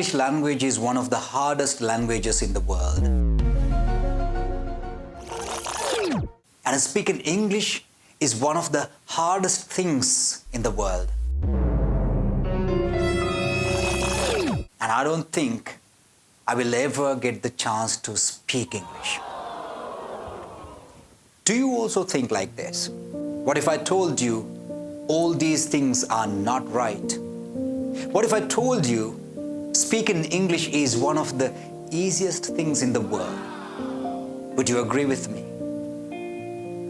English language is one of the hardest languages in the world. And speaking English is one of the hardest things in the world. And I don't think I will ever get the chance to speak English. Do you also think like this? What if I told you all these things are not right? What if I told you speaking English is one of the easiest things in the world? Would you agree with me?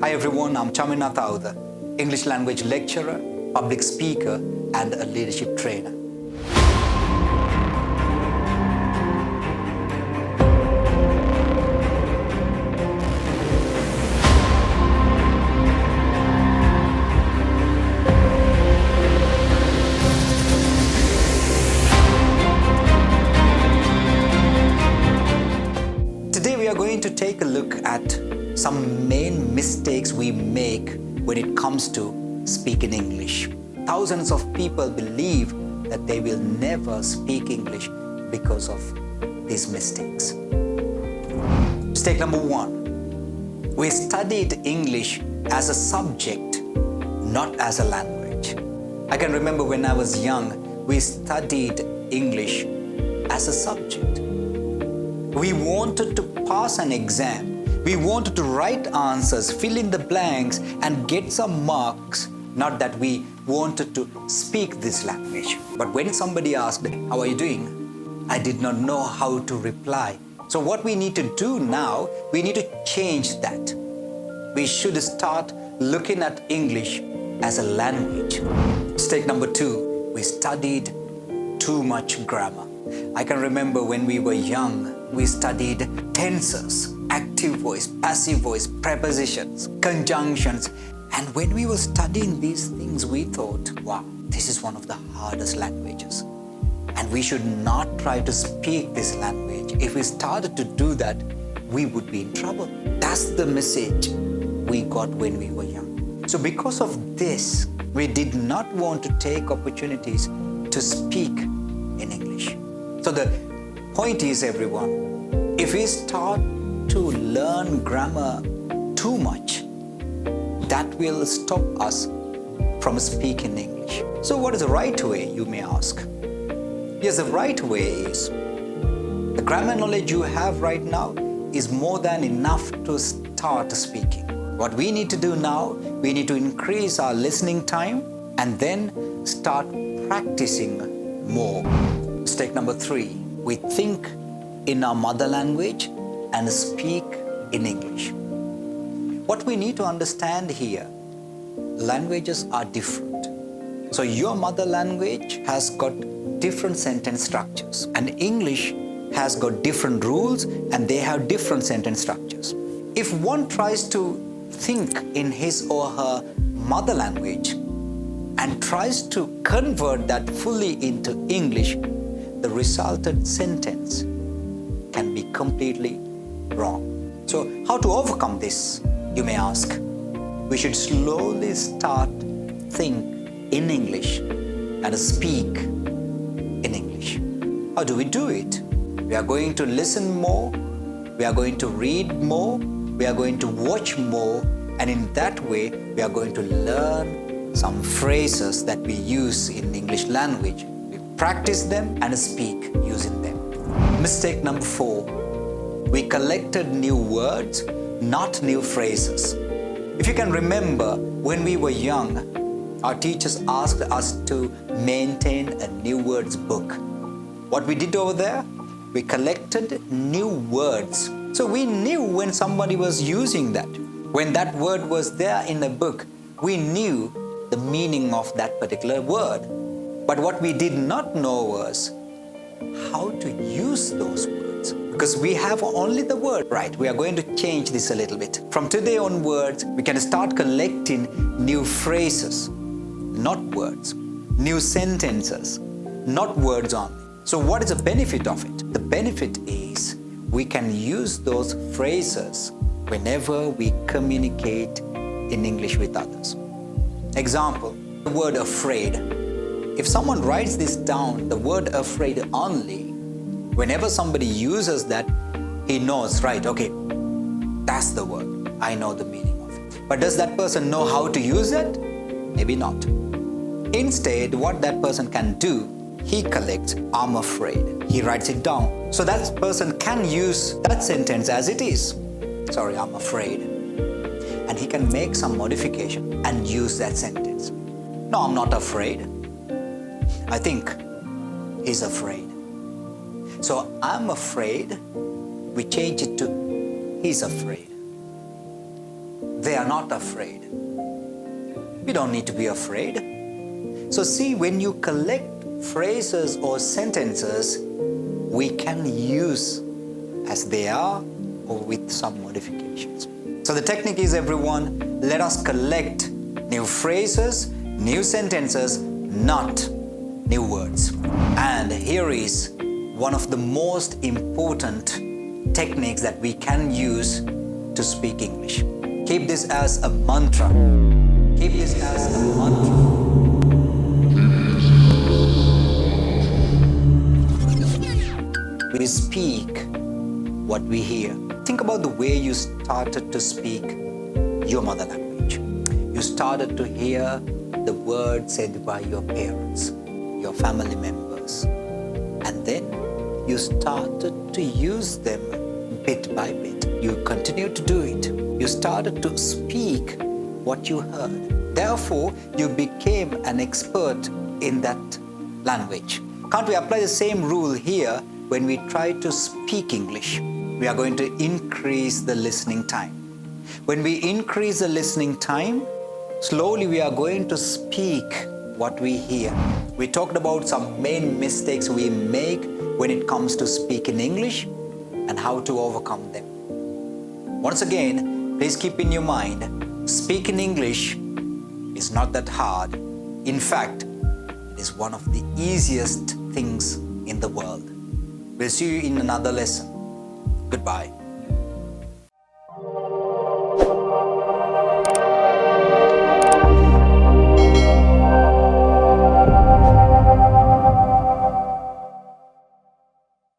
Hi everyone, I'm Chaminatha Auda, English language lecturer, public speaker, and a leadership trainer. We are going to take a look at some main mistakes we make when it comes to speaking English. Thousands of people believe that they will never speak English because of these mistakes. Mistake number one, we studied English as a subject, not as a language. I can remember when I was young, we studied English as a subject. We wanted to pass an exam. We wanted to write answers, fill in the blanks, and get some marks. Not that we wanted to speak this language. But when somebody asked, "How are you doing?" I did not know how to reply. So what we need to do now, we need to change that. We should start looking at English as a language. Mistake number two, we studied too much grammar. I can remember when we were young, we studied tenses, active voice, passive voice, prepositions, conjunctions. And when we were studying these things, we thought, wow, this is one of the hardest languages. And we should not try to speak this language. If we started to do that, we would be in trouble. That's the message we got when we were young. So because of this, we did not want to take opportunities to speak in English. So the point is, everyone, if we start to learn grammar too much, that will stop us from speaking English. So what is the right way, you may ask? Yes, the right way is the grammar knowledge you have right now is more than enough to start speaking. What we need to do now, we need to increase our listening time and then start practicing more. Mistake number three, we think in our mother language and speak in English. What we need to understand here, languages are different. So your mother language has got different sentence structures, and English has got different rules and they have different sentence structures. If one tries to think in his or her mother language and tries to convert that fully into English, the resultant sentence can be completely wrong. So how to overcome this, you may ask? We should slowly start think in English and speak in English. How do we do it? We are going to listen more, we are going to read more, we are going to watch more, and in that way we are going to learn some phrases that we use in English language. Practice them and speak using them. Mistake number four, we collected new words, not new phrases. If you can remember, when we were young, our teachers asked us to maintain a new words book. What we did over there, we collected new words. So we knew when somebody was using that. When that word was there in a book, we knew the meaning of that particular word. But what we did not know was how to use those words. Because we have only the word. Right, we are going to change this a little bit. From today onwards, we can start collecting new phrases, not words. New sentences, not words only. So what is the benefit of it? The benefit is we can use those phrases whenever we communicate in English with others. Example, the word afraid. If someone writes this down, the word afraid only, Whenever somebody uses that, he knows, right, okay, that's the word. I know the meaning of it. But does that person know how to use it? Maybe not. Instead, what that person can do, he collects, I'm afraid. He writes it down. So that person can use that sentence as it is. Sorry, I'm afraid. And he can make some modification and use that sentence. No, I'm not afraid. I think he's afraid. So I'm afraid, we change it to he's afraid. They are not afraid. We don't need to be afraid. So see, when you collect phrases or sentences, we can use as they are or with some modifications. So the technique is, everyone, let us collect new phrases, new sentences, not new words. And here is one of the most important techniques that we can use to speak English. Keep this as a mantra. Keep this as a mantra. We speak what we hear. Think about the way you started to speak your mother language. You started to hear the words said by your parents, your family members, and then you started to use them bit by bit. You continued to do it. You started to speak what you heard. Therefore, you became an expert in that language. Can't we apply the same rule here when we try to speak English? We are going to increase the listening time. When we increase the listening time, slowly we are going to speak what we hear. We talked about some main mistakes we make when it comes to speaking English and how to overcome them. Once again, please keep in your mind, speaking English is not that hard. In fact, it is one of the easiest things in the world. We'll see you in another lesson. Goodbye.